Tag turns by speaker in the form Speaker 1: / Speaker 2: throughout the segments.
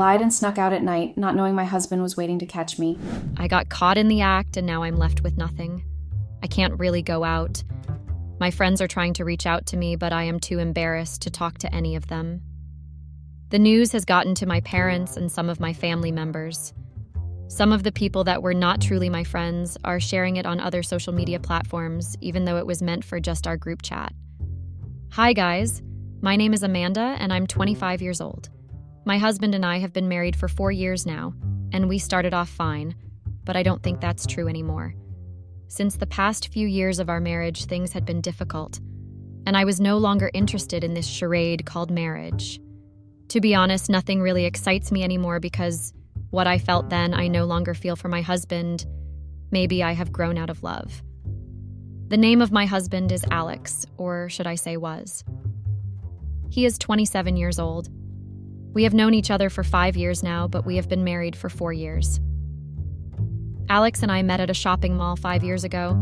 Speaker 1: lied and snuck out at night, not knowing my husband was waiting to catch me.
Speaker 2: I got caught in the act, and now I'm left with nothing. I can't really go out. My friends are trying to reach out to me, but I am too embarrassed to talk to any of them. The news has gotten to my parents and some of my family members. Some of the people that were not truly my friends are sharing it on other social media platforms, even though it was meant for just our group chat. Hi guys, my name is Amanda and I'm 25 years old. My husband and I have been married for 4 years now, and we started off fine, but I don't think that's true anymore. Since the past few years of our marriage, things had been difficult, and I was no longer interested in this charade called marriage. To be honest, nothing really excites me anymore because what I felt then, I no longer feel for my husband. Maybe I have grown out of love. The name of my husband is Alex, or should I say was. He is 27 years old. We have known each other for 5 years now, but we have been married for 4 years. Alex and I met at a shopping mall 5 years ago.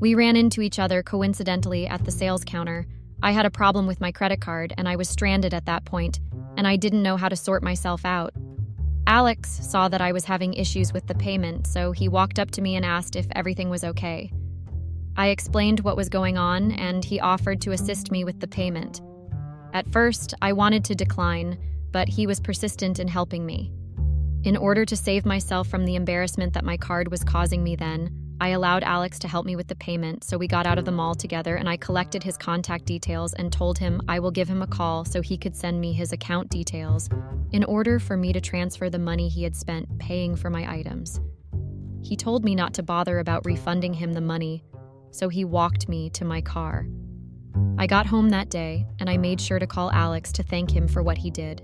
Speaker 2: We ran into each other coincidentally at the sales counter. I had a problem with my credit card, and I was stranded at that point, and I didn't know how to sort myself out. Alex saw that I was having issues with the payment, so he walked up to me and asked if everything was okay. I explained what was going on, and he offered to assist me with the payment. At first, I wanted to decline, but he was persistent in helping me. In order to save myself from the embarrassment that my card was causing me then, I allowed Alex to help me with the payment, so we got out of the mall together and I collected his contact details and told him I will give him a call so he could send me his account details in order for me to transfer the money he had spent paying for my items. He told me not to bother about refunding him the money, so he walked me to my car. I got home that day and I made sure to call Alex to thank him for what he did.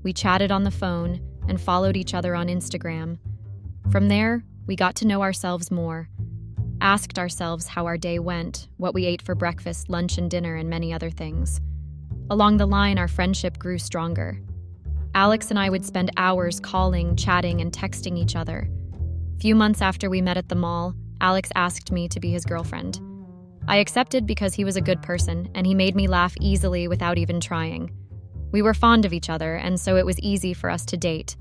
Speaker 2: We chatted on the phone and followed each other on Instagram. From there, we got to know ourselves more, asked ourselves how our day went, what we ate for breakfast, lunch, and dinner, and many other things. Along the line, our friendship grew stronger. Alex and I would spend hours calling, chatting, and texting each other. Few months after we met at the mall, Alex asked me to be his girlfriend. I accepted because he was a good person, and he made me laugh easily without even trying. We were fond of each other, and so it was easy for us to date.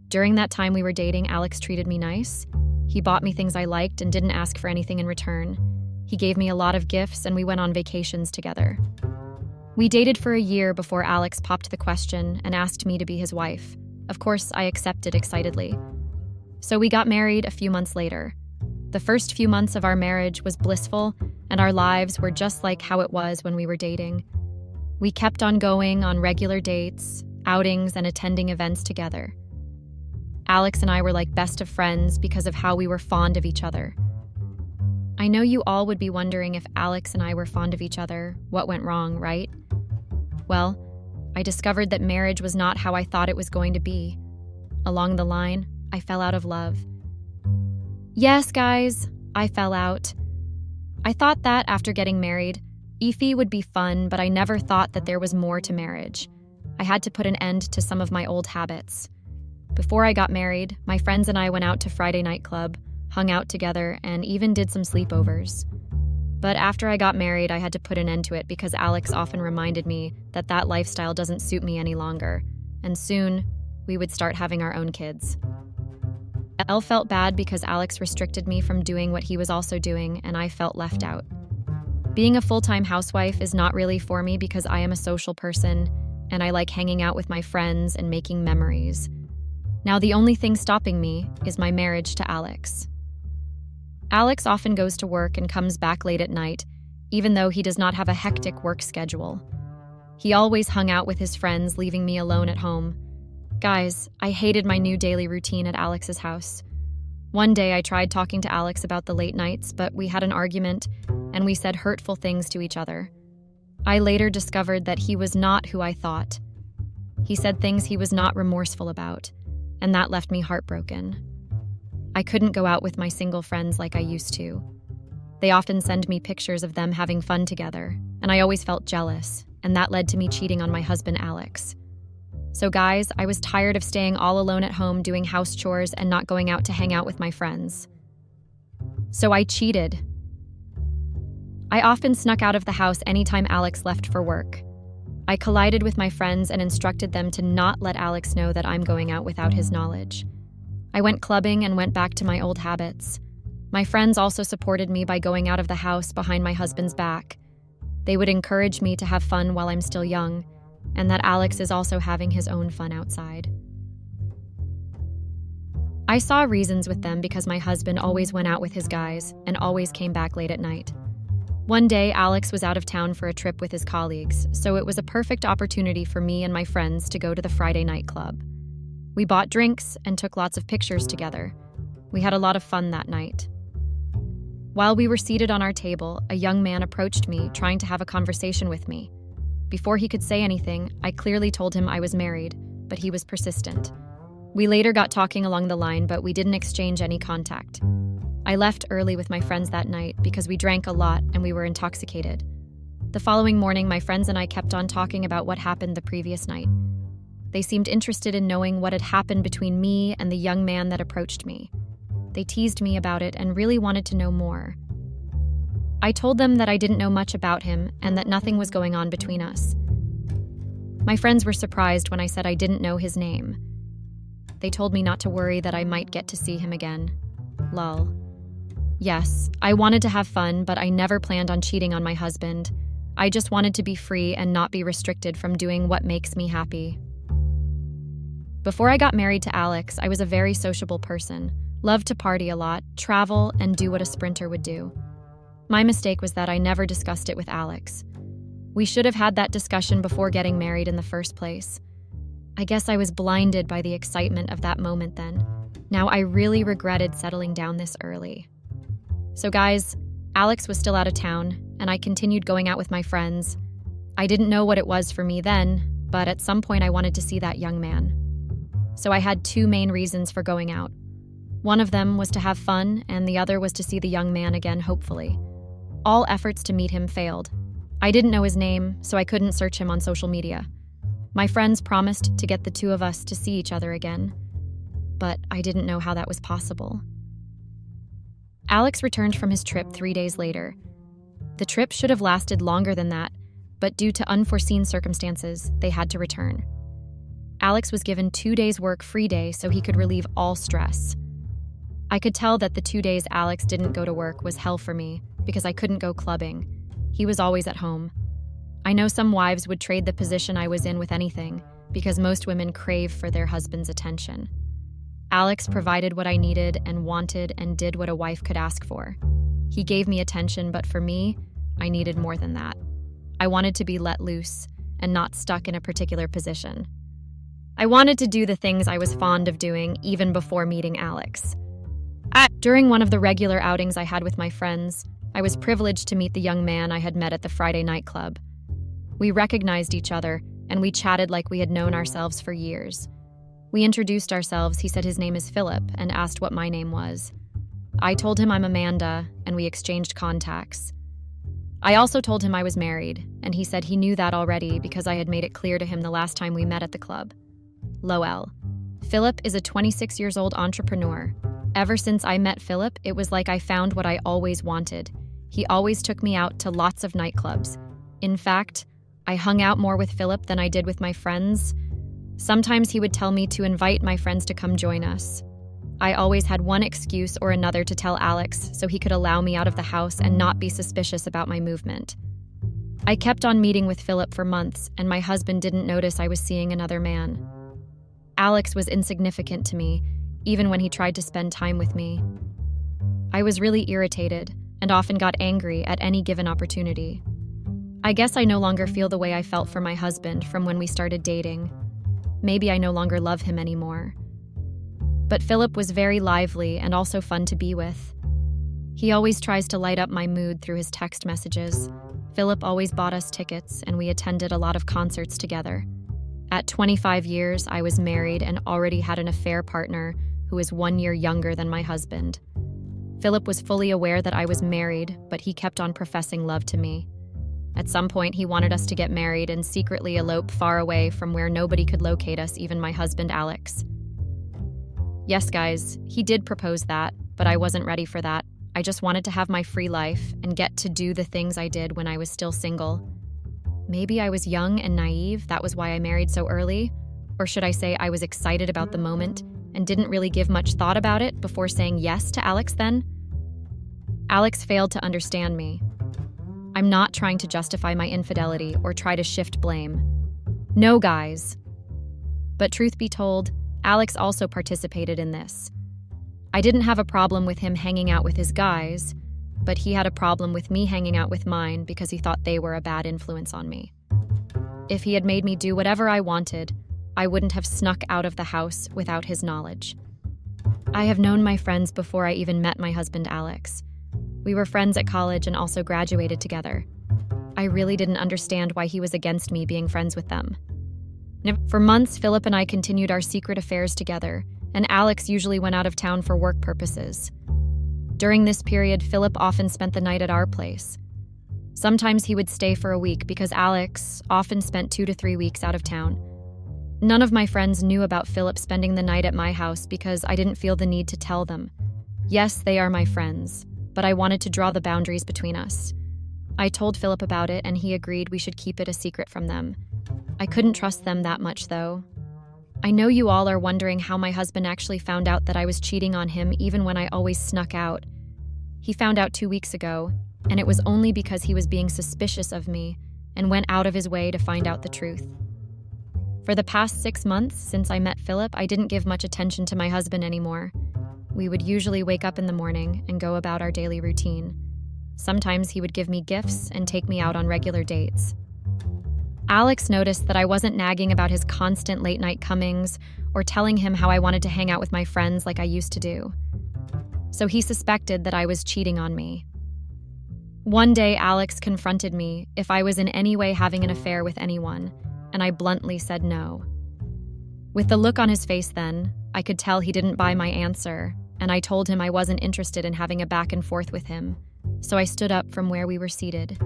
Speaker 2: During that time we were dating, Alex treated me nice. He bought me things I liked and didn't ask for anything in return. He gave me a lot of gifts, and we went on vacations together. We dated for a year before Alex popped the question and asked me to be his wife. Of course, I accepted excitedly. So we got married a few months later. The first few months of our marriage was blissful, and our lives were just like how it was when we were dating. We kept on going on regular dates, outings, and attending events together. Alex and I were like best of friends because of how we were fond of each other. I know you all would be wondering if Alex and I were fond of each other, what went wrong, right? Well, I discovered that marriage was not how I thought it was going to be. Along the line, I fell out of love. Yes, guys, I fell out. I thought that after getting married, Ify would be fun, but I never thought that there was more to marriage. I had to put an end to some of my old habits. Before I got married, my friends and I went out to Friday night club, hung out together, and even did some sleepovers. But after I got married, I had to put an end to it because Alex often reminded me that that lifestyle doesn't suit me any longer, and soon we would start having our own kids. Elle felt bad because Alex restricted me from doing what he was also doing, and I felt left out. Being a full-time housewife is not really for me because I am a social person, and I like hanging out with my friends and making memories. Now, the only thing stopping me is my marriage to Alex. Alex often goes to work and comes back late at night, even though he does not have a hectic work schedule. He always hung out with his friends, leaving me alone at home. Guys, I hated my new daily routine at Alex's house. One day I tried talking to Alex about the late nights, but we had an argument and we said hurtful things to each other. I later discovered that he was not who I thought. He said things he was not remorseful about, and that left me heartbroken. I couldn't go out with my single friends like I used to. They often send me pictures of them having fun together, and I always felt jealous, and that led to me cheating on my husband, Alex. So guys, I was tired of staying all alone at home doing house chores and not going out to hang out with my friends. So I cheated. I often snuck out of the house anytime Alex left for work. I collided with my friends and instructed them to not let Alex know that I'm going out without his knowledge. I went clubbing and went back to my old habits. My friends also supported me by going out of the house behind my husband's back. They would encourage me to have fun while I'm still young, and that Alex is also having his own fun outside. I saw reasons with them because my husband always went out with his guys and always came back late at night. One day, Alex was out of town for a trip with his colleagues, so it was a perfect opportunity for me and my friends to go to the Friday night club. We bought drinks and took lots of pictures together. We had a lot of fun that night. While we were seated on our table, a young man approached me, trying to have a conversation with me. Before he could say anything, I clearly told him I was married, but he was persistent. We later got talking along the line, but we didn't exchange any contact. I left early with my friends that night because we drank a lot and we were intoxicated. The following morning, my friends and I kept on talking about what happened the previous night. They seemed interested in knowing what had happened between me and the young man that approached me. They teased me about it and really wanted to know more. I told them that I didn't know much about him and that nothing was going on between us. My friends were surprised when I said I didn't know his name. They told me not to worry, that I might get to see him again. Lol. Yes, I wanted to have fun, but I never planned on cheating on my husband. I just wanted to be free and not be restricted from doing what makes me happy. Before I got married to Alex, I was a very sociable person, loved to party a lot, travel, and do what a sprinter would do. My mistake was that I never discussed it with Alex. We should have had that discussion before getting married in the first place. I guess I was blinded by the excitement of that moment then. Now I really regretted settling down this early. So guys, Alex was still out of town, and I continued going out with my friends. I didn't know what it was for me then, but at some point I wanted to see that young man. So I had two main reasons for going out. One of them was to have fun, and the other was to see the young man again, hopefully. All efforts to meet him failed. I didn't know his name, so I couldn't search him on social media. My friends promised to get the two of us to see each other again, but I didn't know how that was possible. Alex returned from his trip 3 days later. The trip should have lasted longer than that, but due to unforeseen circumstances, they had to return. Alex was given 2 days work free day so he could relieve all stress. I could tell that the 2 days Alex didn't go to work was hell for me because I couldn't go clubbing. He was always at home. I know some wives would trade the position I was in with anything because most women crave for their husband's attention. Alex provided what I needed and wanted and did what a wife could ask for. He gave me attention, but for me, I needed more than that. I wanted to be let loose and not stuck in a particular position. I wanted to do the things I was fond of doing even before meeting Alex. During one of the regular outings I had with my friends, I was privileged to meet the young man I had met at the Friday night club. We recognized each other, and we chatted like we had known ourselves for years. We introduced ourselves. He said his name is Philip and asked what my name was. I told him I'm Amanda, and we exchanged contacts. I also told him I was married, and he said he knew that already because I had made it clear to him the last time we met at the club. Lol. Philip is a 26-year-old entrepreneur. Ever since I met Philip, it was like I found what I always wanted. He always took me out to lots of nightclubs. In fact, I hung out more with Philip than I did with my friends. Sometimes he would tell me to invite my friends to come join us. I always had one excuse or another to tell Alex so he could allow me out of the house and not be suspicious about my movement. I kept on meeting with Philip for months, and my husband didn't notice I was seeing another man. Alex was insignificant to me, even when he tried to spend time with me. I was really irritated and often got angry at any given opportunity. I guess I no longer feel the way I felt for my husband from when we started dating. Maybe I no longer love him anymore. But Philip was very lively and also fun to be with. He always tries to light up my mood through his text messages. Philip always bought us tickets, and we attended a lot of concerts together. At 25 years, I was married and already had an affair partner who is 1 year younger than my husband. Philip was fully aware that I was married, but he kept on professing love to me. At some point, he wanted us to get married and secretly elope far away from where nobody could locate us, even my husband, Alex. Yes, guys, he did propose that, but I wasn't ready for that. I just wanted to have my free life and get to do the things I did when I was still single. maybe I was young and naive, that was why I married so early. Or should I say I was excited about the moment and didn't really give much thought about it before saying yes to Alex then? Alex failed to understand me. I'm not trying to justify my infidelity or try to shift blame. No, guys. But truth be told, Alex also participated in this. I didn't have a problem with him hanging out with his guys, but he had a problem with me hanging out with mine because he thought they were a bad influence on me. If he had made me do whatever I wanted, I wouldn't have snuck out of the house without his knowledge. I have known my friends before I even met my husband, Alex. We were friends at college and also graduated together. I really didn't understand why he was against me being friends with them. For months, Philip and I continued our secret affairs together, and Alex usually went out of town for work purposes. During this period, Philip often spent the night at our place. Sometimes he would stay for a week because Alex often spent 2 to 3 weeks out of town. None of my friends knew about Philip spending the night at my house because I didn't feel the need to tell them. Yes, they are my friends, but I wanted to draw the boundaries between us. I told Philip about it and he agreed we should keep it a secret from them. I couldn't trust them that much, though. I know you all are wondering how my husband actually found out that I was cheating on him even when I always snuck out. He found out 2 weeks ago, and it was only because he was being suspicious of me and went out of his way to find out the truth. For the past 6 months since I met Philip, I didn't give much attention to my husband anymore. We would usually wake up in the morning and go about our daily routine. Sometimes he would give me gifts and take me out on regular dates. Alex noticed that I wasn't nagging about his constant late-night comings or telling him how I wanted to hang out with my friends like I used to do. So he suspected that I was cheating on me. One day, Alex confronted me if I was in any way having an affair with anyone, and I bluntly said no. With the look on his face then, I could tell he didn't buy my answer, and I told him I wasn't interested in having a back and forth with him, so I stood up from where we were seated.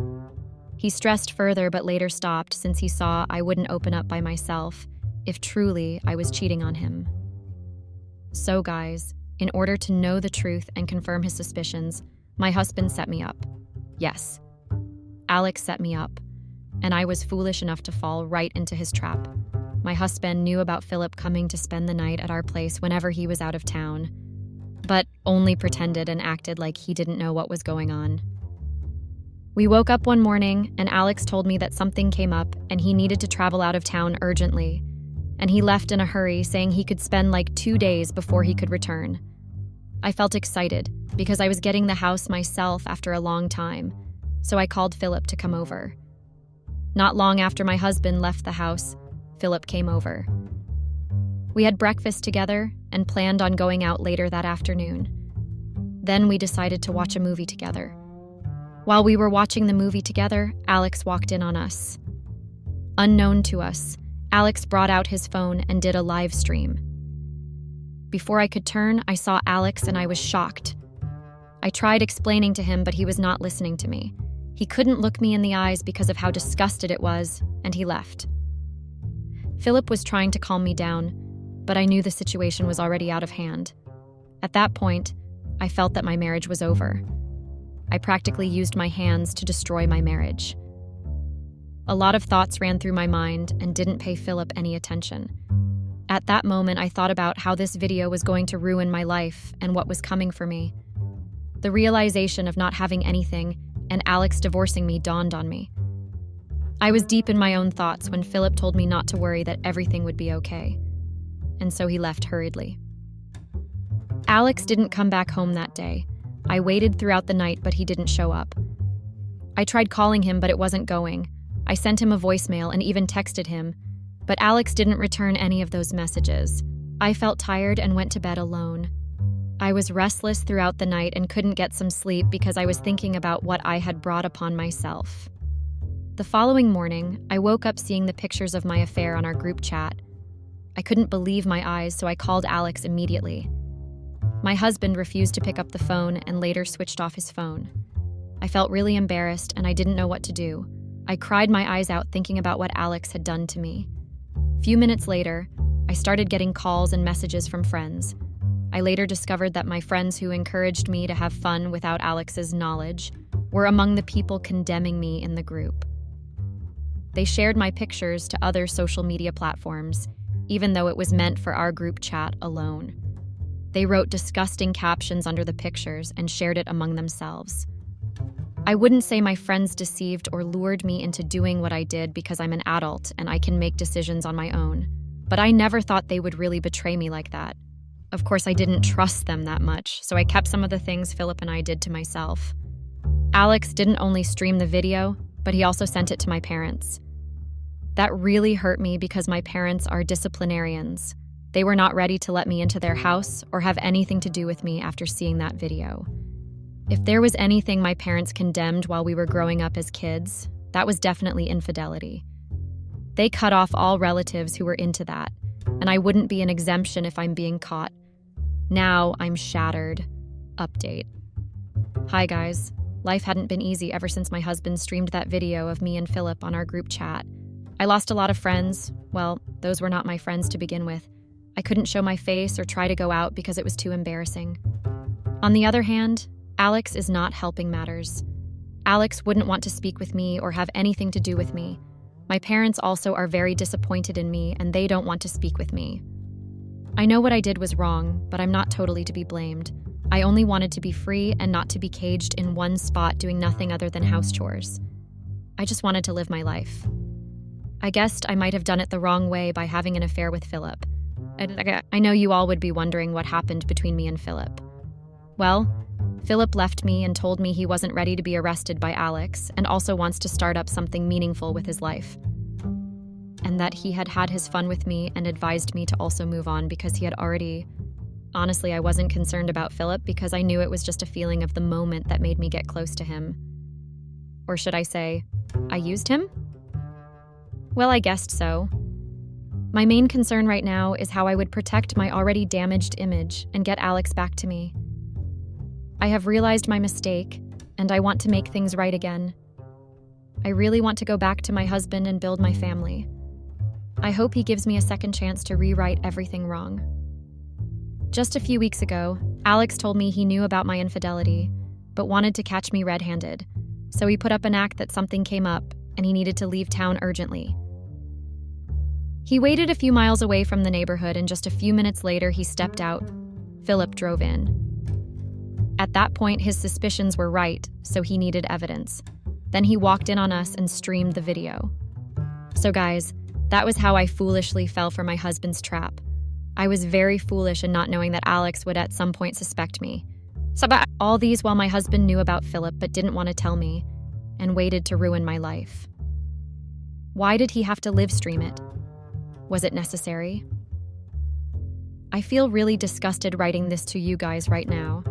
Speaker 2: He stressed further but later stopped since he saw I wouldn't open up by myself if truly I was cheating on him. So guys, in order to know the truth and confirm his suspicions, my husband set me up. Yes, Alex set me up, and I was foolish enough to fall right into his trap. My husband knew about Philip coming to spend the night at our place whenever he was out of town, but only pretended and acted like he didn't know what was going on. We woke up one morning, and Alex told me that something came up and he needed to travel out of town urgently, and he left in a hurry, saying he could spend like 2 days before he could return. I felt excited because I was getting the house myself after a long time, so I called Philip to come over. Not long after my husband left the house, Philip came over. We had breakfast together and planned on going out later that afternoon. Then we decided to watch a movie together. While we were watching the movie together, Alex walked in on us. Unknown to us, Alex brought out his phone and did a live stream. Before I could turn, I saw Alex and I was shocked. I tried explaining to him, but he was not listening to me. He couldn't look me in the eyes because of how disgusted it was, and he left. Philip was trying to calm me down, but I knew the situation was already out of hand. At that point, I felt that my marriage was over. I practically used my hands to destroy my marriage. A lot of thoughts ran through my mind and didn't pay Philip any attention. At that moment, I thought about how this video was going to ruin my life and what was coming for me. The realization of not having anything and Alex divorcing me dawned on me. I was deep in my own thoughts when Philip told me not to worry, that everything would be okay. And so he left hurriedly. Alex didn't come back home that day. I waited throughout the night, but he didn't show up. I tried calling him, but it wasn't going. I sent him a voicemail and even texted him, but Alex didn't return any of those messages. I felt tired and went to bed alone. I was restless throughout the night and couldn't get some sleep because I was thinking about what I had brought upon myself. The following morning, I woke up seeing the pictures of my affair on our group chat. I couldn't believe my eyes, so I called Alex immediately. My husband refused to pick up the phone and later switched off his phone. I felt really embarrassed and I didn't know what to do. I cried my eyes out thinking about what Alex had done to me. A few minutes later, I started getting calls and messages from friends. I later discovered that my friends who encouraged me to have fun without Alex's knowledge were among the people condemning me in the group. They shared my pictures to other social media platforms, even though it was meant for our group chat alone. They wrote disgusting captions under the pictures and shared it among themselves. I wouldn't say my friends deceived or lured me into doing what I did because I'm an adult and I can make decisions on my own, but I never thought they would really betray me like that. Of course, I didn't trust them that much, so I kept some of the things Philip and I did to myself. Alex didn't only stream the video, but he also sent it to my parents. That really hurt me because my parents are disciplinarians. They were not ready to let me into their house or have anything to do with me after seeing that video. If there was anything my parents condemned while we were growing up as kids, that was definitely infidelity. They cut off all relatives who were into that, and I wouldn't be an exemption if I'm being caught. Now I'm shattered. Update. Hi guys. Life hadn't been easy ever since my husband streamed that video of me and Philip on our group chat. I lost a lot of friends. Well, those were not my friends to begin with. I couldn't show my face or try to go out because it was too embarrassing. On the other hand, Alex is not helping matters. Alex wouldn't want to speak with me or have anything to do with me. My parents also are very disappointed in me and they don't want to speak with me. I know what I did was wrong, but I'm not totally to be blamed. I only wanted to be free and not to be caged in one spot doing nothing other than house chores. I just wanted to live my life. I guessed I might have done it the wrong way by having an affair with Philip. I know you all would be wondering what happened between me and Philip. Well, Philip left me and told me he wasn't ready to be arrested by Alex and also wants to start up something meaningful with his life. And that he had had his fun with me and advised me to also move on because he had already... Honestly, I wasn't concerned about Philip because I knew it was just a feeling of the moment that made me get close to him. Or should I say, I used him? Well, I guessed so. My main concern right now is how I would protect my already damaged image and get Alex back to me. I have realized my mistake, and I want to make things right again. I really want to go back to my husband and build my family. I hope he gives me a second chance to rewrite everything wrong. Just a few weeks ago, Alex told me he knew about my infidelity, but wanted to catch me red-handed. So he put up an act that something came up, and he needed to leave town urgently. He waited a few miles away from the neighborhood, and just a few minutes later, he stepped out. Philip drove in. At that point, his suspicions were right, so he needed evidence. Then he walked in on us and streamed the video. So guys, that was how I foolishly fell for my husband's trap. I was very foolish in not knowing that Alex would at some point suspect me. All these while my husband knew about Philip but didn't want to tell me, and waited to ruin my life. Why did he have to live stream it? Was it necessary? I feel really disgusted writing this to you guys right now.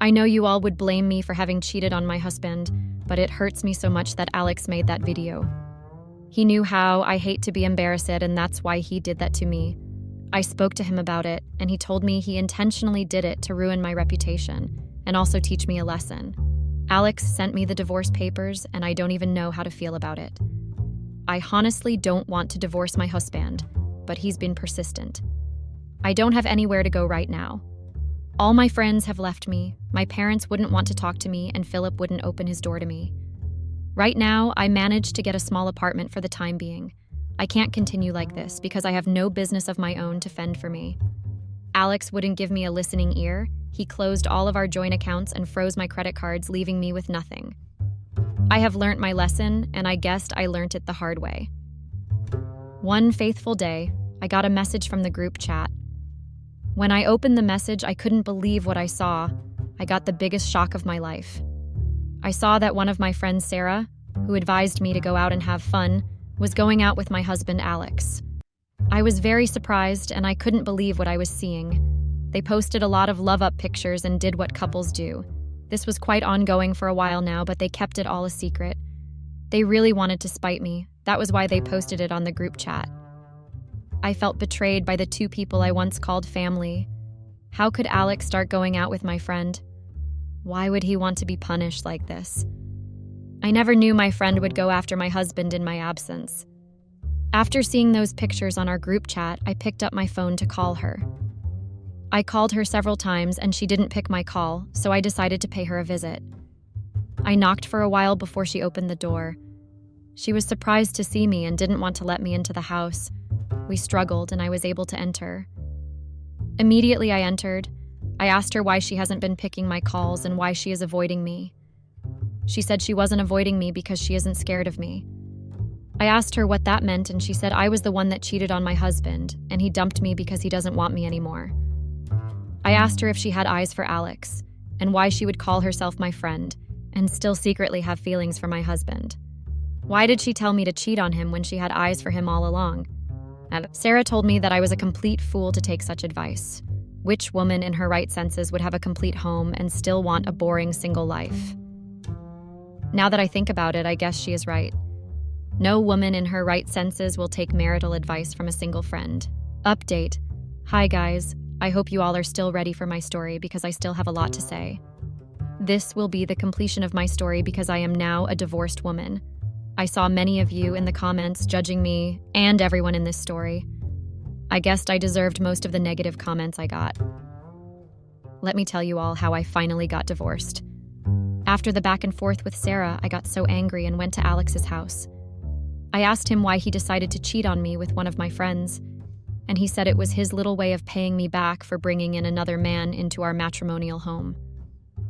Speaker 2: I know you all would blame me for having cheated on my husband, but it hurts me so much that Alex made that video. He knew how I hate to be embarrassed, and that's why he did that to me. I spoke to him about it, and he told me he intentionally did it to ruin my reputation and also teach me a lesson. Alex sent me the divorce papers, and I don't even know how to feel about it. I honestly don't want to divorce my husband, but he's been persistent. I don't have anywhere to go right now. All my friends have left me, my parents wouldn't want to talk to me, and Philip wouldn't open his door to me. Right now, I managed to get a small apartment for the time being. I can't continue like this because I have no business of my own to fend for me. Alex wouldn't give me a listening ear. He closed all of our joint accounts and froze my credit cards, leaving me with nothing. I have learnt my lesson, and I guessed I learnt it the hard way. One faithful day, I got a message from the group chat. When I opened the message, I couldn't believe what I saw. I got the biggest shock of my life. I saw that one of my friends, Sarah, who advised me to go out and have fun, was going out with my husband, Alex. I was very surprised, and I couldn't believe what I was seeing. They posted a lot of love-up pictures and did what couples do. This was quite ongoing for a while now, but they kept it all a secret. They really wanted to spite me. That was why they posted it on the group chat. I felt betrayed by the two people I once called family. How could Alex start going out with my friend? Why would he want to be punished like this? I never knew my friend would go after my husband in my absence. After seeing those pictures on our group chat, I picked up my phone to call her. I called her several times and she didn't pick my call, so I decided to pay her a visit. I knocked for a while before she opened the door. She was surprised to see me and didn't want to let me into the house. We struggled and I was able to enter. Immediately I entered. I asked her why she hasn't been picking my calls and why she is avoiding me. She said she wasn't avoiding me because she isn't scared of me. I asked her what that meant and she said I was the one that cheated on my husband and he dumped me because he doesn't want me anymore. I asked her if she had eyes for Alex and why she would call herself my friend and still secretly have feelings for my husband. Why did she tell me to cheat on him when she had eyes for him all along? And Sarah told me that I was a complete fool to take such advice. Which woman in her right senses would have a complete home and still want a boring single life? Now that I think about it, I guess she is right. No woman in her right senses will take marital advice from a single friend. Update. Hi guys, I hope you all are still ready for my story because I still have a lot to say. This will be the completion of my story because I am now a divorced woman. I saw many of you in the comments judging me and everyone in this story. I guessed I deserved most of the negative comments I got. Let me tell you all how I finally got divorced. After the back and forth with Sarah, I got so angry and went to Alex's house. I asked him why he decided to cheat on me with one of my friends, and he said it was his little way of paying me back for bringing in another man into our matrimonial home.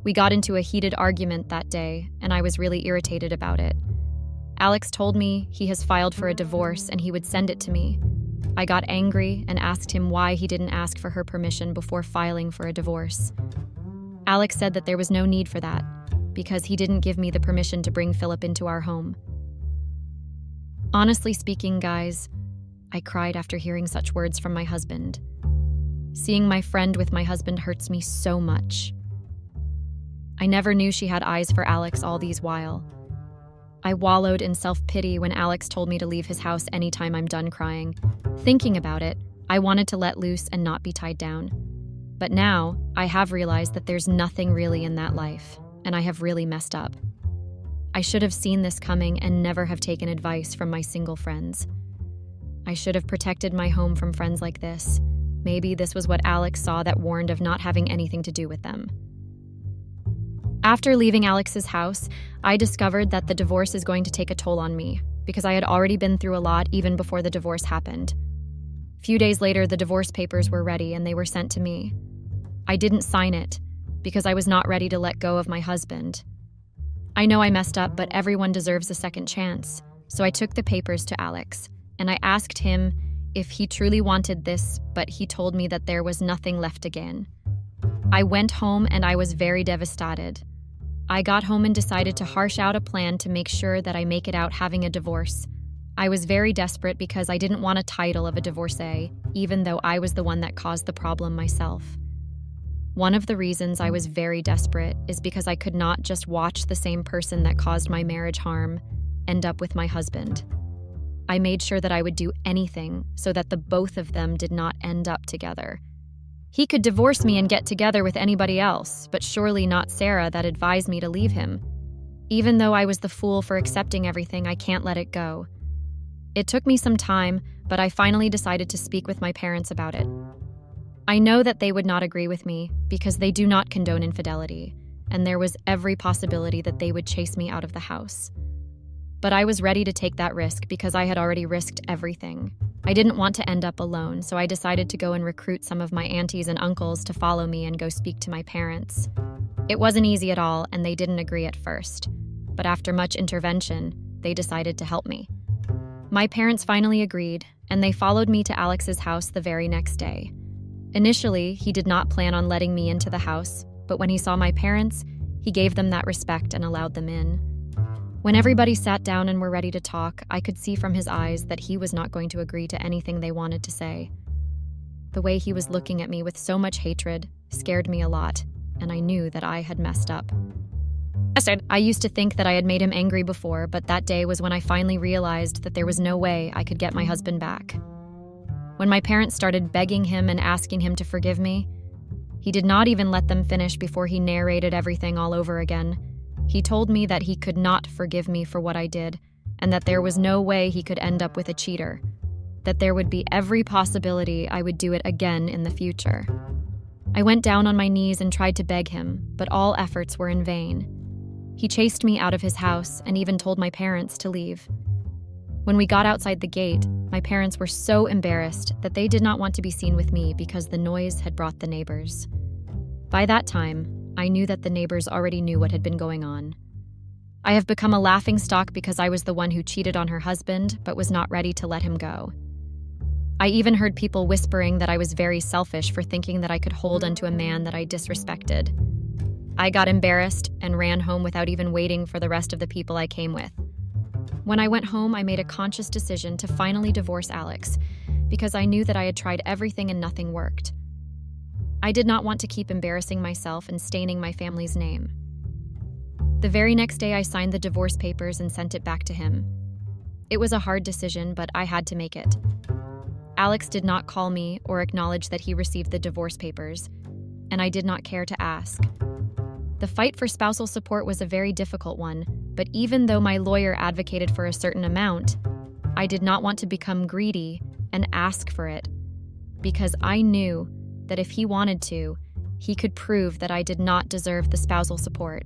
Speaker 2: We got into a heated argument that day, and I was really irritated about it. Alex told me he has filed for a divorce and he would send it to me. I got angry and asked him why he didn't ask for her permission before filing for a divorce. Alex said that there was no need for that, because he didn't give me the permission to bring Philip into our home. Honestly speaking, guys, I cried after hearing such words from my husband. Seeing my friend with my husband hurts me so much. I never knew she had eyes for Alex all these while. I wallowed in self-pity when Alex told me to leave his house anytime I'm done crying. Thinking about it, I wanted to let loose and not be tied down. But now, I have realized that there's nothing really in that life, and I have really messed up. I should have seen this coming and never have taken advice from my single friends. I should have protected my home from friends like this. Maybe this was what Alex saw that warned of not having anything to do with them. After leaving Alex's house, I discovered that the divorce is going to take a toll on me because I had already been through a lot even before the divorce happened. A few days later, the divorce papers were ready and they were sent to me. I didn't sign it because I was not ready to let go of my husband. I know I messed up, but everyone deserves a second chance. So I took the papers to Alex, and I asked him if he truly wanted this, but he told me that there was nothing left again. I went home and I was very devastated. I got home and decided to harsh out a plan to make sure that I make it out having a divorce. I was very desperate because I didn't want a title of a divorcee, even though I was the one that caused the problem myself. One of the reasons I was very desperate is because I could not just watch the same person that caused my marriage harm end up with my husband. I made sure that I would do anything so that the both of them did not end up together. He could divorce me and get together with anybody else, but surely not Sarah that advised me to leave him. Even though I was the fool for accepting everything, I can't let it go. It took me some time, but I finally decided to speak with my parents about it. I know that they would not agree with me because they do not condone infidelity, and there was every possibility that they would chase me out of the house. But I was ready to take that risk because I had already risked everything. I didn't want to end up alone, so I decided to go and recruit some of my aunties and uncles to follow me and go speak to my parents. It wasn't easy at all, and they didn't agree at first. But after much intervention, they decided to help me. My parents finally agreed, and they followed me to Alex's house the very next day. Initially, he did not plan on letting me into the house, but when he saw my parents, he gave them that respect and allowed them in. When everybody sat down and were ready to talk, I could see from his eyes that he was not going to agree to anything they wanted to say. The way he was looking at me with so much hatred scared me a lot, and I knew that I had messed up. I used to think that I had made him angry before, but that day was when I finally realized that there was no way I could get my husband back. When my parents started begging him and asking him to forgive me, he did not even let them finish before he narrated everything all over again. He told me that he could not forgive me for what I did, and that there was no way he could end up with a cheater, that there would be every possibility I would do it again in the future. I went down on my knees and tried to beg him, but all efforts were in vain. He chased me out of his house and even told my parents to leave. When we got outside the gate, my parents were so embarrassed that they did not want to be seen with me because the noise had brought the neighbors. By that time, I knew that the neighbors already knew what had been going on. I have become a laughingstock because I was the one who cheated on her husband but was not ready to let him go. I even heard people whispering that I was very selfish for thinking that I could hold onto a man that I disrespected. I got embarrassed and ran home without even waiting for the rest of the people I came with. When I went home, I made a conscious decision to finally divorce Alex because I knew that I had tried everything and nothing worked. I did not want to keep embarrassing myself and staining my family's name. The very next day, I signed the divorce papers and sent it back to him. It was a hard decision, but I had to make it. Alex did not call me or acknowledge that he received the divorce papers, and I did not care to ask. The fight for spousal support was a very difficult one, but even though my lawyer advocated for a certain amount, I did not want to become greedy and ask for it, because I knew that if he wanted to, he could prove that I did not deserve the spousal support.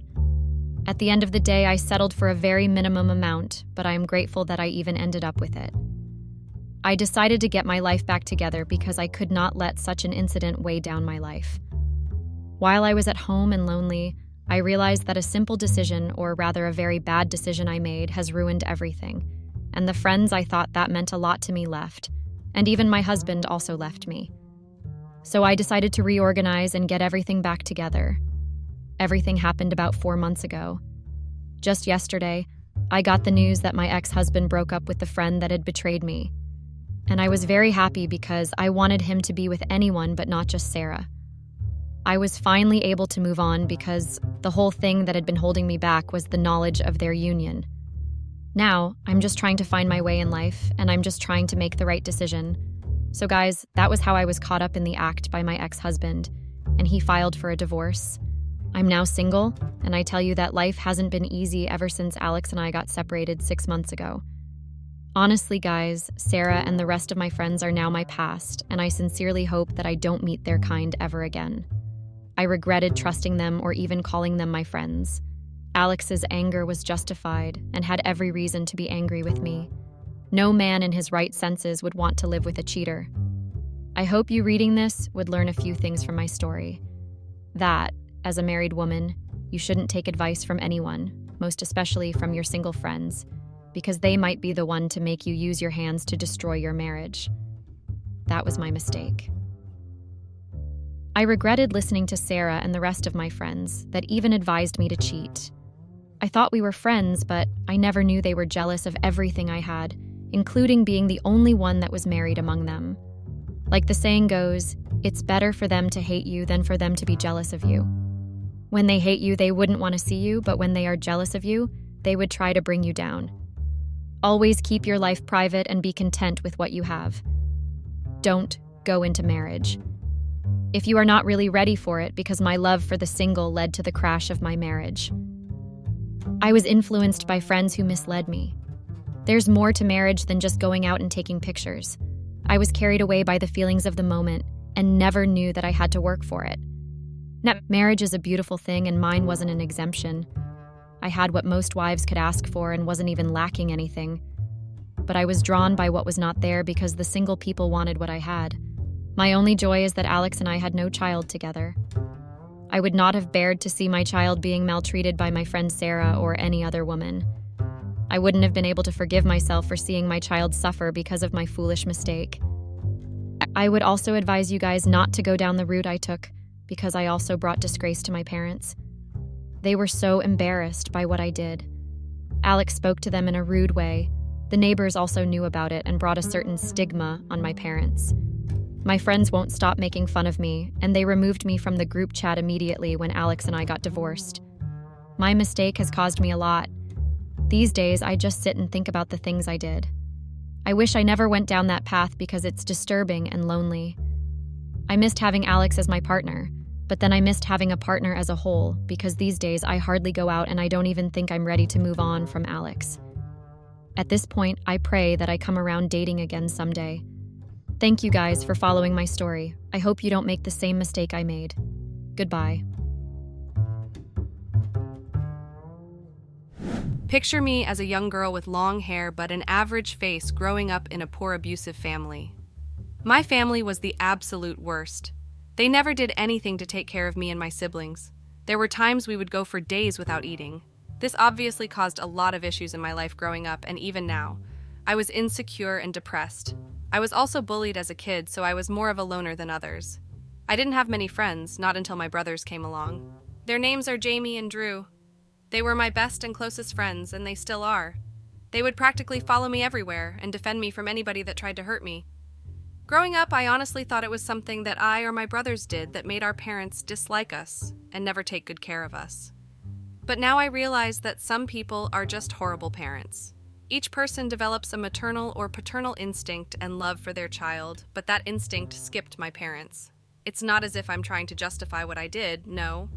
Speaker 2: At the end of the day, I settled for a very minimum amount, but I am grateful that I even ended up with it. I decided to get my life back together because I could not let such an incident weigh down my life. While I was at home and lonely, I realized that a simple decision, or rather a very bad decision I made, has ruined everything, and the friends I thought that meant a lot to me left, and even my husband also left me. So I decided to reorganize and get everything back together. Everything happened about 4 months ago. Just yesterday, I got the news that my ex-husband broke up with the friend that had betrayed me. And I was very happy because I wanted him to be with anyone but not just Sarah. I was finally able to move on because the whole thing that had been holding me back was the knowledge of their union. Now, I'm just trying to find my way in life, and I'm just trying to make the right decision. So guys, that was how I was caught up in the act by my ex-husband, and he filed for a divorce. I'm now single, and I tell you that life hasn't been easy ever since Alex and I got separated 6 months ago. Honestly, guys, Sarah and the rest of my friends are now my past, and I sincerely hope that I don't meet their kind ever again. I regretted trusting them or even calling them my friends. Alex's anger was justified and had every reason to be angry with me. No man in his right senses would want to live with a cheater. I hope you reading this would learn a few things from my story. That, as a married woman, you shouldn't take advice from anyone, most especially from your single friends, because they might be the one to make you use your hands to destroy your marriage. That was my mistake. I regretted listening to Sarah and the rest of my friends that even advised me to cheat. I thought we were friends, but I never knew they were jealous of everything I had, including being the only one that was married among them. Like the saying goes, it's better for them to hate you than for them to be jealous of you. When they hate you, they wouldn't want to see you, but when they are jealous of you, they would try to bring you down. Always keep your life private and be content with what you have. Don't go into marriage. If you are not really ready for it, because my love for the single led to the crash of my marriage. I was influenced by friends who misled me. There's more to marriage than just going out and taking pictures. I was carried away by the feelings of the moment and never knew that I had to work for it. Now, marriage is a beautiful thing, and mine wasn't an exemption. I had what most wives could ask for and wasn't even lacking anything. But I was drawn by what was not there because the single people wanted what I had. My only joy is that Alex and I had no child together. I would not have bared to see my child being maltreated by my friend Sarah or any other woman. I wouldn't have been able to forgive myself for seeing my child suffer because of my foolish mistake. I would also advise you guys not to go down the route I took, because I also brought disgrace to my parents. They were so embarrassed by what I did. Alex spoke to them in a rude way. The neighbors also knew about it and brought a certain stigma on my parents. My friends won't stop making fun of me, and they removed me from the group chat immediately when Alex and I got divorced. My mistake has caused me a lot. These days, I just sit and think about the things I did. I wish I never went down that path because it's disturbing and lonely. I missed having Alex as my partner, but then I missed having a partner as a whole because these days I hardly go out and I don't even think I'm ready to move on from Alex. At this point, I pray that I come around dating again someday. Thank you guys for following my story. I hope you don't make the same mistake I made. Goodbye.
Speaker 3: Picture me as a young girl with long hair but an average face growing up in a poor abusive family. My family was the absolute worst. They never did anything to take care of me and my siblings. There were times we would go for days without eating. This obviously caused a lot of issues in my life growing up and even now. I was insecure and depressed. I was also bullied as a kid, so I was more of a loner than others. I didn't have many friends, not until my brothers came along. Their names are Jamie and Drew. They were my best and closest friends, and they still are. They would practically follow me everywhere and defend me from anybody that tried to hurt me. Growing up, I honestly thought it was something that I or my brothers did that made our parents dislike us and never take good care of us. But now I realize that some people are just horrible parents. Each person develops a maternal or paternal instinct and love for their child, but that instinct skipped my parents. It's not as if I'm trying to justify what I did, no.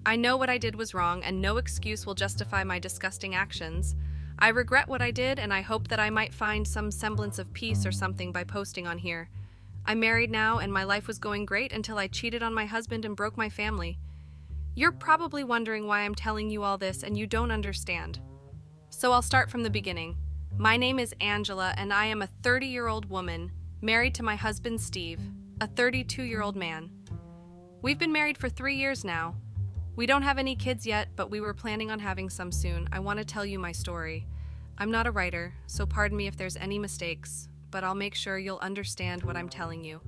Speaker 3: I know what I did was wrong, and no excuse will justify my disgusting actions. I regret what I did, and I hope that I might find some semblance of peace or something by posting on here. I'm married now, and my life was going great until I cheated on my husband and broke my family. You're probably wondering why I'm telling you all this, and you don't understand. So I'll start from the beginning. My name is Angela, and I am a 30-year-old woman, married to my husband Steve, a 32-year-old man. We've been married for 3 years now. We don't have any kids yet, but we were planning on having some soon. I want to tell you my story. I'm not a writer, so pardon me if there's any mistakes, but I'll make sure you'll understand what I'm telling you.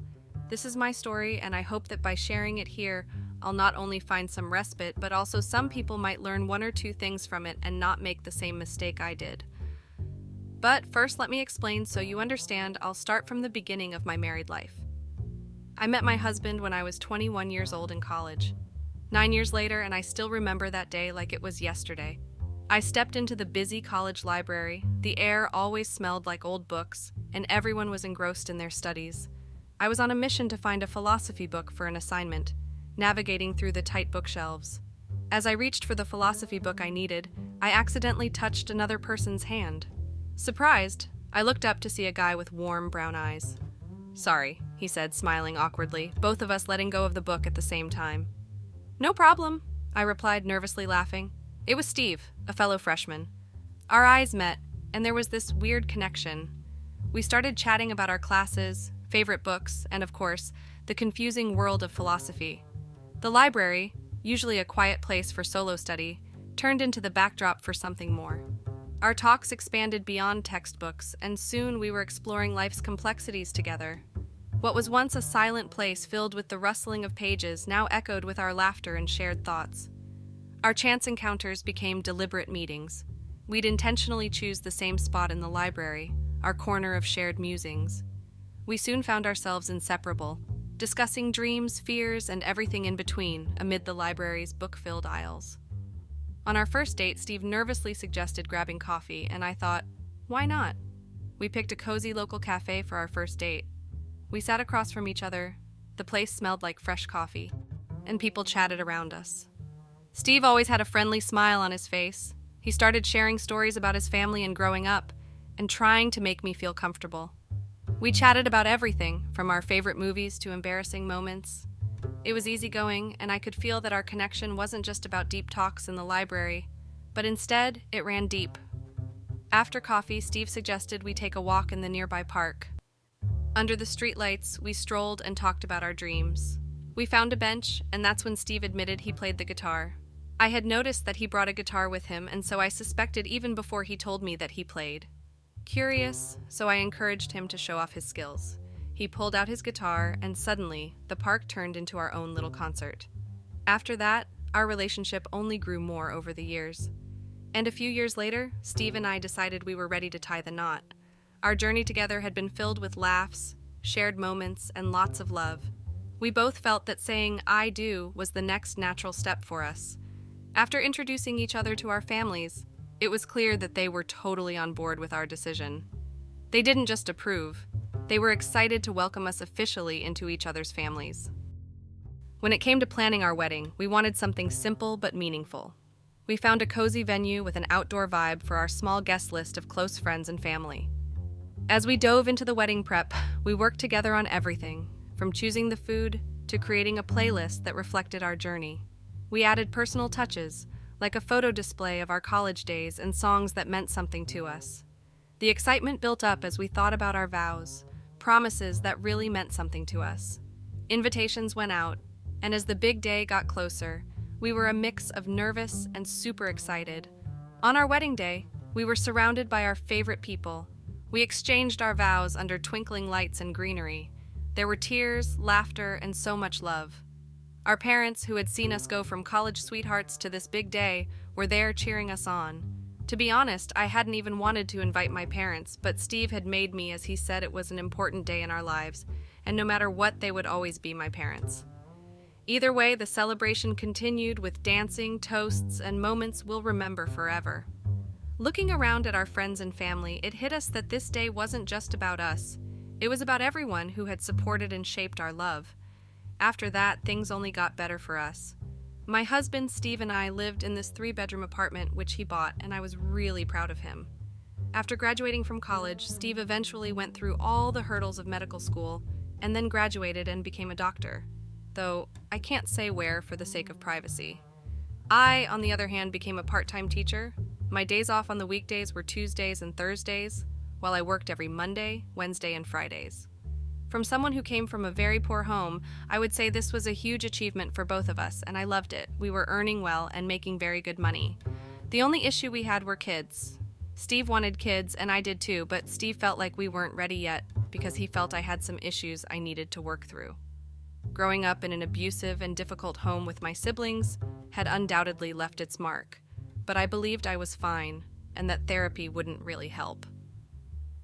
Speaker 3: This is my story, and I hope that by sharing it here, I'll not only find some respite, but also some people might learn 1 or 2 things from it and not make the same mistake I did. But first, let me explain so you understand. I'll start from the beginning of my married life. I met my husband when I was 21 years old in college. 9 years later, and I still remember that day like it was yesterday. I stepped into the busy college library. The air always smelled like old books, and everyone was engrossed in their studies. I was on a mission to find a philosophy book for an assignment, navigating through the tight bookshelves. As I reached for the philosophy book I needed, I accidentally touched another person's hand. Surprised, I looked up to see a guy with warm brown eyes. "Sorry," he said, smiling awkwardly, both of us letting go of the book at the same time. "No problem," I replied, nervously laughing. It was Steve, a fellow freshman. Our eyes met, and there was this weird connection. We started chatting about our classes, favorite books, and of course, the confusing world of philosophy. The library, usually a quiet place for solo study, turned into the backdrop for something more. Our talks expanded beyond textbooks, and soon we were exploring life's complexities together. What was once a silent place filled with the rustling of pages now echoed with our laughter and shared thoughts. Our chance encounters became deliberate meetings. We'd intentionally choose the same spot in the library, our corner of shared musings. We soon found ourselves inseparable, discussing dreams, fears, and everything in between amid the library's book-filled aisles. On our first date, Steve nervously suggested grabbing coffee, and I thought, why not? We picked a cozy local cafe for our first date. We sat across from each other. The place smelled like fresh coffee, and people chatted around us. Steve always had a friendly smile on his face. He started sharing stories about his family and growing up, and trying to make me feel comfortable. We chatted about everything, from our favorite movies to embarrassing moments. It was easygoing, and I could feel that our connection wasn't just about deep talks in the library, but instead, it ran deep. After coffee, Steve suggested we take a walk in the nearby park. Under the streetlights, we strolled and talked about our dreams. We found a bench, and that's when Steve admitted he played the guitar. I had noticed that he brought a guitar with him, and so I suspected even before he told me that he played. Curious, so I encouraged him to show off his skills. He pulled out his guitar, and suddenly, the park turned into our own little concert. After that, our relationship only grew more over the years. And a few years later, Steve and I decided we were ready to tie the knot. Our journey together had been filled with laughs, shared moments, and lots of love. We both felt that saying "I do" was the next natural step for us. After introducing each other to our families, it was clear that they were totally on board with our decision. They didn't just approve, they were excited to welcome us officially into each other's families. When it came to planning our wedding, we wanted something simple but meaningful. We found a cozy venue with an outdoor vibe for our small guest list of close friends and family. As we dove into the wedding prep, we worked together on everything, from choosing the food to creating a playlist that reflected our journey. We added personal touches, like a photo display of our college days and songs that meant something to us. The excitement built up as we thought about our vows, promises that really meant something to us. Invitations went out, and as the big day got closer, we were a mix of nervous and super excited. On our wedding day, we were surrounded by our favorite people. We exchanged our vows under twinkling lights and greenery. There were tears, laughter, and so much love. Our parents, who had seen us go from college sweethearts to this big day, were there cheering us on. To be honest, I hadn't even wanted to invite my parents, but Steve had made me as he said it was an important day in our lives, and no matter what, they would always be my parents. Either way, the celebration continued with dancing, toasts, and moments we'll remember forever. Looking around at our friends and family, it hit us that this day wasn't just about us. It was about everyone who had supported and shaped our love. After that, things only got better for us. My husband, Steve, and I lived in this 3-bedroom apartment which he bought, and I was really proud of him. After graduating from college, Steve eventually went through all the hurdles of medical school and then graduated and became a doctor, though I can't say where for the sake of privacy. I, on the other hand, became a part-time teacher. My days off on the weekdays were Tuesdays and Thursdays, while I worked every Monday, Wednesday, and Fridays. From someone who came from a very poor home, I would say this was a huge achievement for both of us, and I loved it. We were earning well and making very good money. The only issue we had were kids. Steve wanted kids, and I did too, but Steve felt like we weren't ready yet because he felt I had some issues I needed to work through. Growing up in an abusive and difficult home with my siblings had undoubtedly left its mark, but I believed I was fine and that therapy wouldn't really help.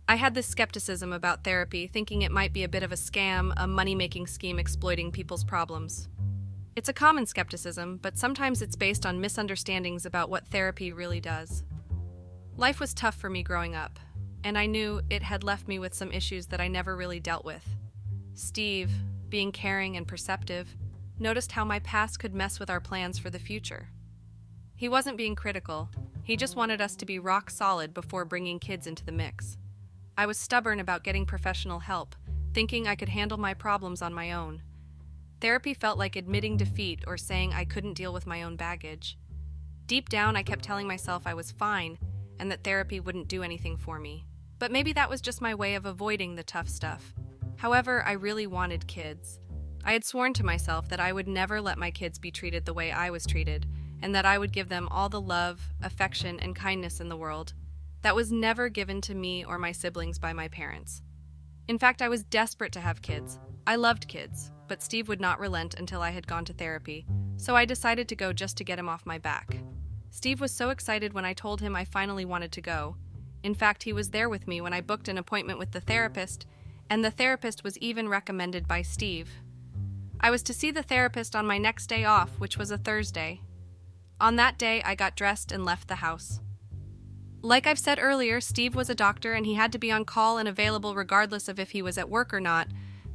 Speaker 3: I had this skepticism about therapy, thinking it might be a bit of a scam, a money-making scheme exploiting people's problems. It's a common skepticism, but sometimes it's based on misunderstandings about what therapy really does. Life was tough for me growing up, and I knew it had left me with some issues that I never really dealt with. Steve, being caring and perceptive, noticed how my past could mess with our plans for the future. He wasn't being critical. He just wanted us to be rock solid before bringing kids into the mix. I was stubborn about getting professional help, thinking I could handle my problems on my own. Therapy felt like admitting defeat or saying I couldn't deal with my own baggage. Deep down, I kept telling myself I was fine and that therapy wouldn't do anything for me. But maybe that was just my way of avoiding the tough stuff. However, I really wanted kids. I had sworn to myself that I would never let my kids be treated the way I was treated, and that I would give them all the love, affection, and kindness in the world that was never given to me or my siblings by my parents. In fact, I was desperate to have kids. I loved kids, but Steve would not relent until I had gone to therapy, so I decided to go just to get him off my back. Steve was so excited when I told him I finally wanted to go. In fact, he was there with me when I booked an appointment with the therapist, and the therapist was even recommended by Steve. I was to see the therapist on my next day off, which was a Thursday. On that day, I got dressed and left the house. Like I've said earlier, Steve was a doctor and he had to be on call and available regardless of if he was at work or not.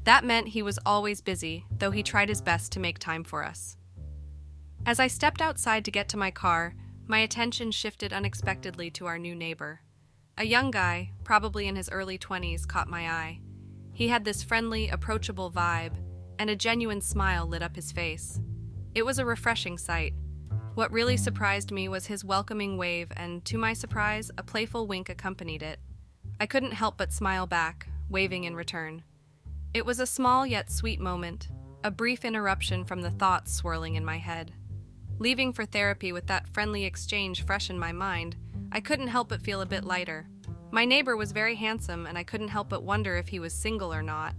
Speaker 3: That meant he was always busy, though he tried his best to make time for us. As I stepped outside to get to my car, my attention shifted unexpectedly to our new neighbor. A young guy, probably in his early 20s, caught my eye. He had this friendly, approachable vibe, and a genuine smile lit up his face. It was a refreshing sight. What really surprised me was his welcoming wave, and to my surprise, a playful wink accompanied it. I couldn't help but smile back, waving in return. It was a small yet sweet moment, a brief interruption from the thoughts swirling in my head. Leaving for therapy with that friendly exchange fresh in my mind, I couldn't help but feel a bit lighter. My neighbor was very handsome, and I couldn't help but wonder if he was single or not,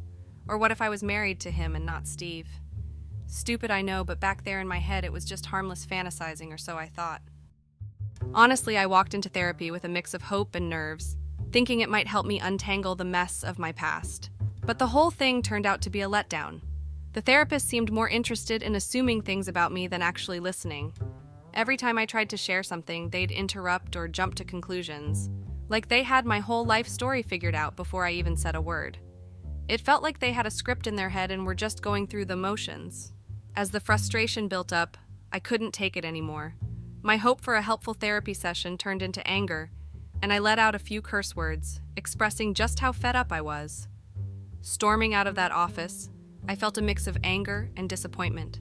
Speaker 3: or what if I was married to him and not Steve. Stupid, I know, but back there in my head it was just harmless fantasizing, or so I thought. Honestly, I walked into therapy with a mix of hope and nerves, thinking it might help me untangle the mess of my past. But the whole thing turned out to be a letdown. The therapist seemed more interested in assuming things about me than actually listening. Every time I tried to share something, they'd interrupt or jump to conclusions, like they had my whole life story figured out before I even said a word. It felt like they had a script in their head and were just going through the motions. As the frustration built up, I couldn't take it anymore. My hope for a helpful therapy session turned into anger, and I let out a few curse words, expressing just how fed up I was. Storming out of that office, I felt a mix of anger and disappointment.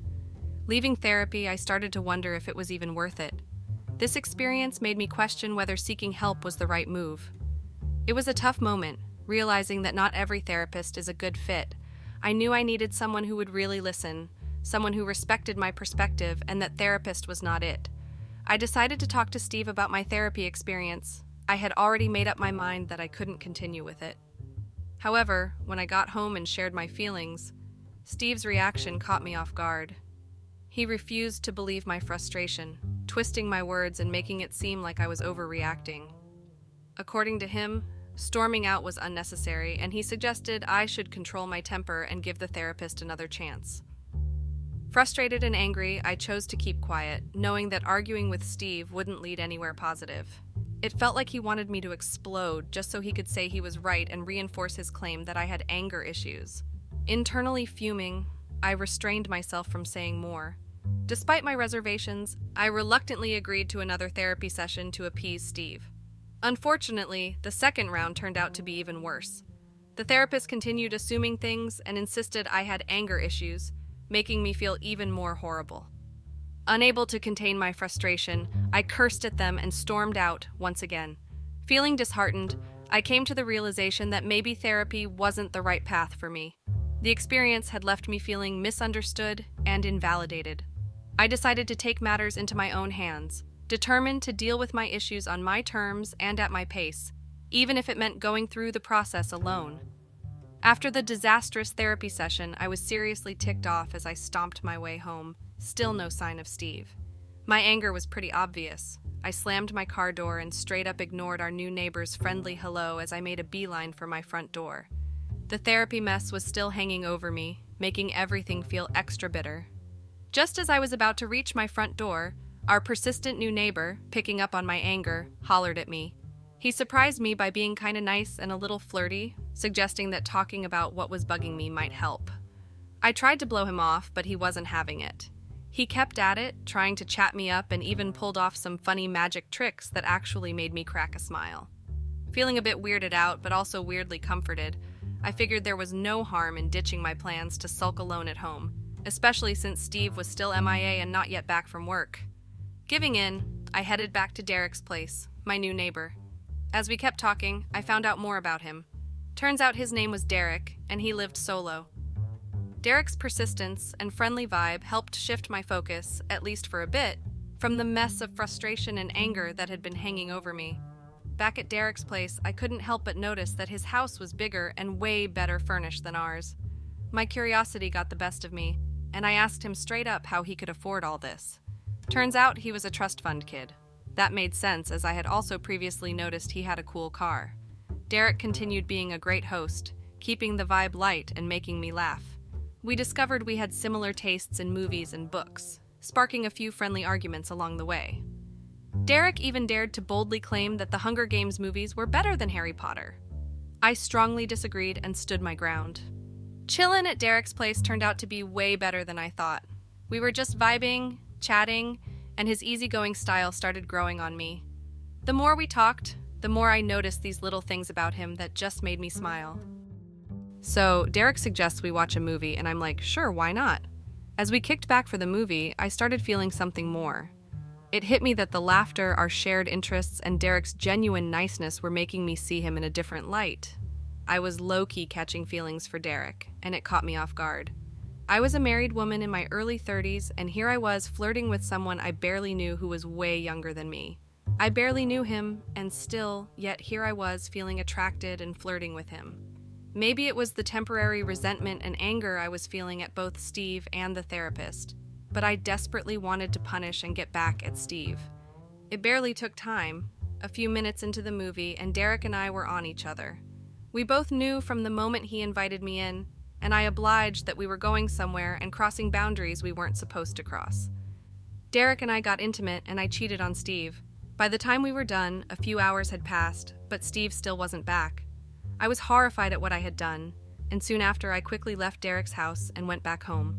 Speaker 3: Leaving therapy, I started to wonder if it was even worth it. This experience made me question whether seeking help was the right move. It was a tough moment, realizing that not every therapist is a good fit. I knew I needed someone who would really listen, someone who respected my perspective, and that therapist was not it. I decided to talk to Steve about my therapy experience. I had already made up my mind that I couldn't continue with it. However, when I got home and shared my feelings, Steve's reaction caught me off guard. He refused to believe my frustration, twisting my words and making it seem like I was overreacting. According to him, storming out was unnecessary, and he suggested I should control my temper and give the therapist another chance. Frustrated and angry, I chose to keep quiet, knowing that arguing with Steve wouldn't lead anywhere positive. It felt like he wanted me to explode just so he could say he was right and reinforce his claim that I had anger issues. Internally fuming, I restrained myself from saying more. Despite my reservations, I reluctantly agreed to another therapy session to appease Steve. Unfortunately, the second round turned out to be even worse. The therapist continued assuming things and insisted I had anger issues, making me feel even more horrible. Unable to contain my frustration, I cursed at them and stormed out once again. Feeling disheartened, I came to the realization that maybe therapy wasn't the right path for me. The experience had left me feeling misunderstood and invalidated. I decided to take matters into my own hands, determined to deal with my issues on my terms and at my pace, even if it meant going through the process alone. After the disastrous therapy session, I was seriously ticked off as I stomped my way home. Still no sign of Steve. My anger was pretty obvious. I slammed my car door and straight up ignored our new neighbor's friendly hello as I made a beeline for my front door. The therapy mess was still hanging over me, making everything feel extra bitter. Just as I was about to reach my front door, our persistent new neighbor, picking up on my anger, hollered at me. He surprised me by being kinda nice and a little flirty, suggesting that talking about what was bugging me might help. I tried to blow him off, but he wasn't having it. He kept at it, trying to chat me up and even pulled off some funny magic tricks that actually made me crack a smile. Feeling a bit weirded out, but also weirdly comforted, I figured there was no harm in ditching my plans to sulk alone at home, especially since Steve was still MIA and not yet back from work. Giving in, I headed back to Derek's place, my new neighbor. As we kept talking, I found out more about him. Turns out his name was Derek, and he lived solo. Derek's persistence and friendly vibe helped shift my focus, at least for a bit, from the mess of frustration and anger that had been hanging over me. Back at Derek's place, I couldn't help but notice that his house was bigger and way better furnished than ours. My curiosity got the best of me, and I asked him straight up how he could afford all this. Turns out he was a trust fund kid. That made sense, as I had also previously noticed he had a cool car. Derek continued being a great host, keeping the vibe light and making me laugh. We discovered we had similar tastes in movies and books, sparking a few friendly arguments along the way. Derek even dared to boldly claim that the Hunger Games movies were better than Harry Potter. I strongly disagreed and stood my ground. Chillin' at Derek's place turned out to be way better than I thought. We were just vibing, chatting, and his easygoing style started growing on me. The more we talked, the more I noticed these little things about him that just made me smile. So, Derek suggests we watch a movie, and I'm like, sure, why not? As we kicked back for the movie, I started feeling something more. It hit me that the laughter, our shared interests, and Derek's genuine niceness were making me see him in a different light. I was low-key catching feelings for Derek, and it caught me off guard. I was a married woman in my early 30s, and here I was flirting with someone I barely knew who was way younger than me. I barely knew him, and still, yet here I was feeling attracted and flirting with him. Maybe it was the temporary resentment and anger I was feeling at both Steve and the therapist, but I desperately wanted to punish and get back at Steve. It barely took time. A few minutes into the movie, and Derek and I were on each other. We both knew from the moment he invited me in, and I obliged that we were going somewhere and crossing boundaries we weren't supposed to cross. Derek and I got intimate, and I cheated on Steve. By the time we were done, a few hours had passed, but Steve still wasn't back. I was horrified at what I had done, and soon after I quickly left Derek's house and went back home.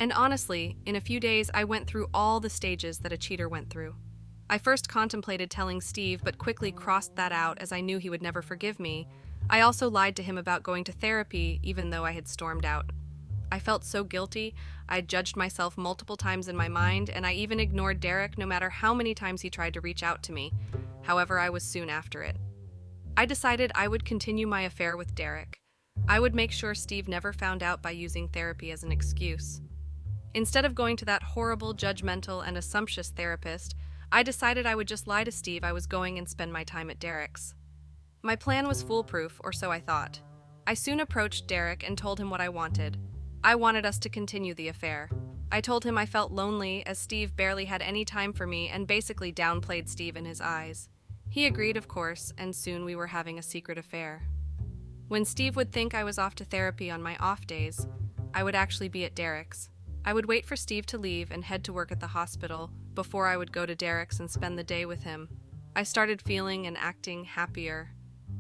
Speaker 3: And honestly, in a few days I went through all the stages that a cheater went through. I first contemplated telling Steve, but quickly crossed that out as I knew he would never forgive me. I also lied to him about going to therapy, even though I had stormed out. I felt so guilty. I judged myself multiple times in my mind, and I even ignored Derek no matter how many times he tried to reach out to me. However, I was soon after it. I decided I would continue my affair with Derek. I would make sure Steve never found out by using therapy as an excuse. Instead of going to that horrible, judgmental, and assumptuous therapist, I decided I would just lie to Steve I was going and spend my time at Derek's. My plan was foolproof, or so I thought. I soon approached Derek and told him what I wanted. I wanted us to continue the affair. I told him I felt lonely as Steve barely had any time for me and basically downplayed Steve in his eyes. He agreed, of course, and soon we were having a secret affair. When Steve would think I was off to therapy on my off days, I would actually be at Derek's. I would wait for Steve to leave and head to work at the hospital before I would go to Derek's and spend the day with him. I started feeling and acting happier.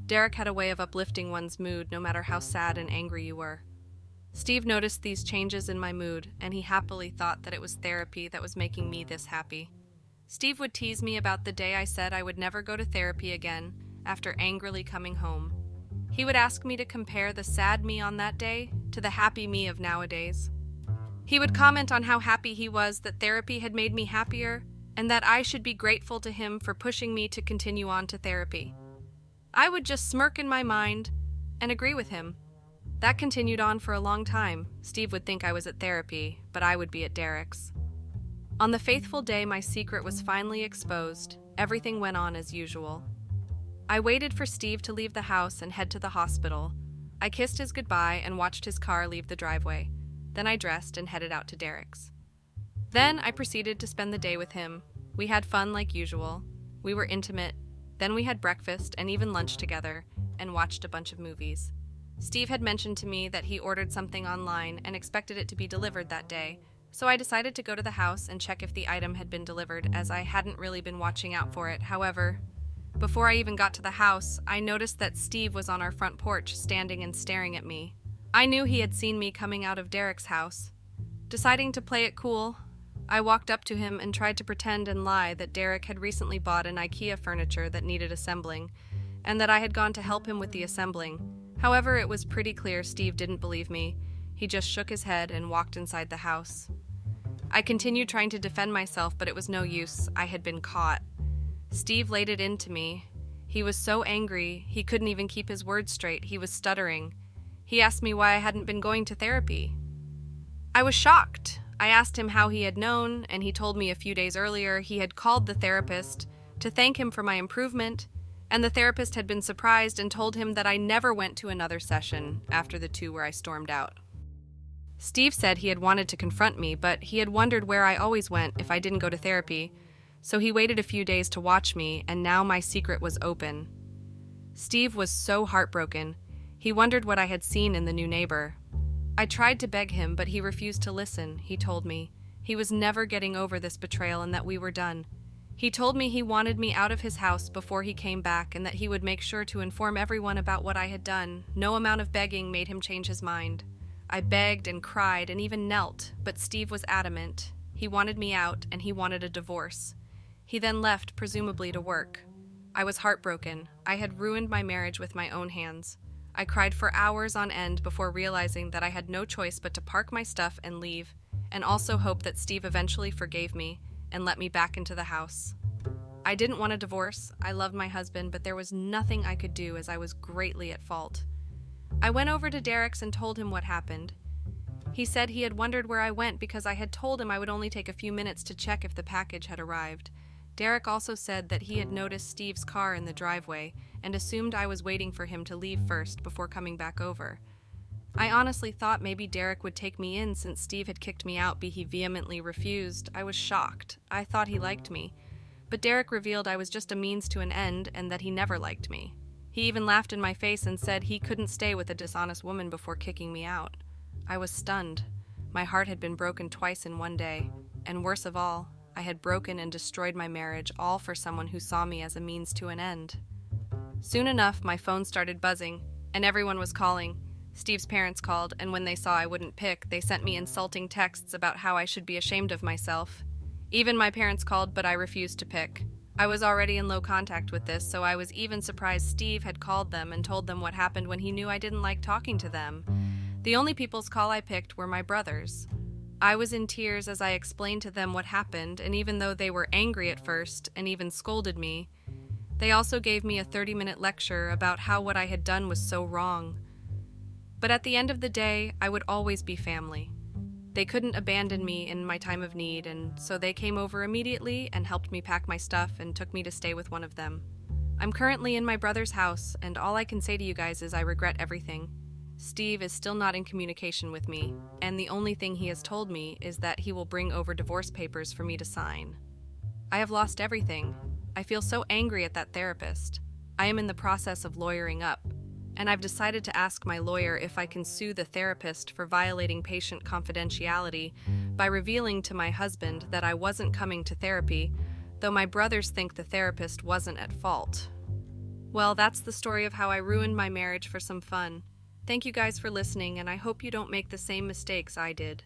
Speaker 3: Derek had a way of uplifting one's mood no matter how sad and angry you were. Steve noticed these changes in my mood, and he happily thought that it was therapy that was making me this happy. Steve would tease me about the day I said I would never go to therapy again after angrily coming home. He would ask me to compare the sad me on that day to the happy me of nowadays. He would comment on how happy he was that therapy had made me happier and that I should be grateful to him for pushing me to continue on to therapy. I would just smirk in my mind and agree with him. That continued on for a long time. Steve would think I was at therapy, but I would be at Derek's. On the fateful day my secret was finally exposed, everything went on as usual. I waited for Steve to leave the house and head to the hospital. I kissed his goodbye and watched his car leave the driveway. Then I dressed and headed out to Derek's. Then I proceeded to spend the day with him. We had fun like usual. We were intimate. Then we had breakfast and even lunch together and watched a bunch of movies. Steve had mentioned to me that he ordered something online and expected it to be delivered that day, so I decided to go to the house and check if the item had been delivered as I hadn't really been watching out for it. However, before I even got to the house, I noticed that Steve was on our front porch standing and staring at me. I knew he had seen me coming out of Derek's house. Deciding to play it cool, I walked up to him and tried to pretend and lie that Derek had recently bought an IKEA furniture that needed assembling, and that I had gone to help him with the assembling. However, it was pretty clear Steve didn't believe me. He just shook his head and walked inside the house. I continued trying to defend myself, but it was no use. I had been caught. Steve laid it into me. He was so angry, he couldn't even keep his words straight. He was stuttering. He asked me why I hadn't been going to therapy. I was shocked. I asked him how he had known, and he told me a few days earlier he had called the therapist to thank him for my improvement, and the therapist had been surprised and told him that I never went to another session after the two where I stormed out. Steve said he had wanted to confront me, but he had wondered where I always went if I didn't go to therapy, so he waited a few days to watch me, and now my secret was open. Steve was so heartbroken. He wondered what I had seen in the new neighbor. I tried to beg him, but he refused to listen. He told me he was never getting over this betrayal and that we were done. He told me he wanted me out of his house before he came back and that he would make sure to inform everyone about what I had done. No amount of begging made him change his mind. I begged and cried and even knelt, but Steve was adamant. He wanted me out and he wanted a divorce. He then left, presumably to work. I was heartbroken. I had ruined my marriage with my own hands. I cried for hours on end before realizing that I had no choice but to park my stuff and leave, and also hope that Steve eventually forgave me and let me back into the house. I didn't want a divorce. I loved my husband, but there was nothing I could do as I was greatly at fault. I went over to Derek's and told him what happened. He said he had wondered where I went because I had told him I would only take a few minutes to check if the package had arrived. Derek also said that he had noticed Steve's car in the driveway and assumed I was waiting for him to leave first before coming back over. I honestly thought maybe Derek would take me in since Steve had kicked me out, but he vehemently refused. I was shocked. I thought he liked me. But Derek revealed I was just a means to an end and that he never liked me. He even laughed in my face and said he couldn't stay with a dishonest woman before kicking me out. I was stunned. My heart had been broken twice in one day, and worse of all, I had broken and destroyed my marriage, all for someone who saw me as a means to an end. Soon enough, my phone started buzzing, and everyone was calling. Steve's parents called, and when they saw I wouldn't pick, they sent me insulting texts about how I should be ashamed of myself. Even my parents called, but I refused to pick. I was already in low contact with this, so I was even surprised Steve had called them and told them what happened when he knew I didn't like talking to them. The only people's call I picked were my brothers. I was in tears as I explained to them what happened, and even though they were angry at first and even scolded me, they also gave me a 30-minute lecture about how what I had done was so wrong. But at the end of the day, I would always be family. They couldn't abandon me in my time of need, and so they came over immediately and helped me pack my stuff and took me to stay with one of them. I'm currently in my brother's house, and all I can say to you guys is I regret everything. Steve is still not in communication with me, and the only thing he has told me is that he will bring over divorce papers for me to sign. I have lost everything. I feel so angry at that therapist. I am in the process of lawyering up, and I've decided to ask my lawyer if I can sue the therapist for violating patient confidentiality by revealing to my husband that I wasn't coming to therapy, though my brothers think the therapist wasn't at fault. Well, that's the story of how I ruined my marriage for some fun. Thank you guys for listening, and I hope you don't make the same mistakes I did.